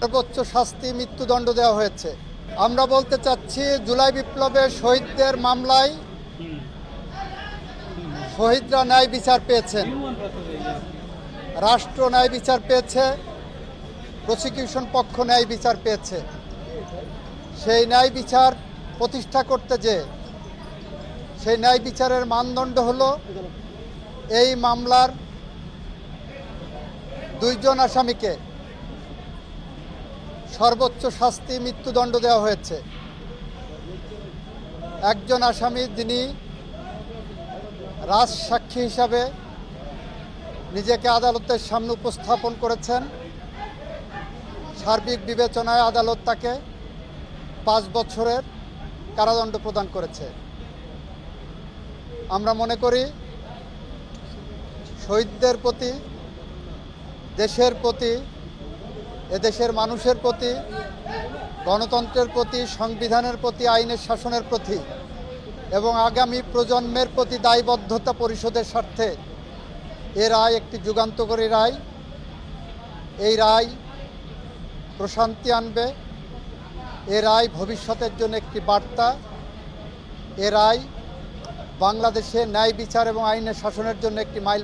সর্বোচ্চ শাস্তি মৃত্যুদণ্ড দেওয়া হয়েছে। আমরা বলতে চাচ্ছি, জুলাই বিপ্লবের শহীদদের মামলায় শহীদরা ন্যায় বিচার পেয়েছেন, রাষ্ট্র ন্যায় বিচার পেয়েছে, প্রসিকিউশন পক্ষ ন্যায় বিচার পেয়েছে। সেই ন্যায় বিচার প্রতিষ্ঠা করতে যে সেই ন্যায় বিচারের মানদণ্ড হলো এই মামলার দুইজন আসামিকে সর্বোচ্চ শাস্তি মৃত্যুদণ্ড দেওয়া হয়েছে। একজন আসামি যিনি রাজসাক্ষী হিসাবে নিজেকে আদালতের সামনে উপস্থাপন করেছেন, সার্বিক বিবেচনায় আদালত তাকে 5 বছরের কারাদণ্ড প্রদান করেছে। আমরা মনে করি শহীদদের প্রতি, দেশের প্রতি, এদেশের মানুষের প্রতি, গণতন্ত্রের প্রতি, সংবিধানের প্রতি, আইনের শাসনের প্রতি এবং আগামী প্রজন্মের প্রতি দায়বদ্ধতা পরিশোধের স্বার্থে এ রায় একটি যুগান্তকারী রায়। এই রায় প্রশান্তি আনবে, এ রায় ভবিষ্যতের জন্য একটি বার্তা। এ রায় বাংলাদেশে ন্যায় বিচার এবং আইনের শাসনের জন্য একটি মাইল।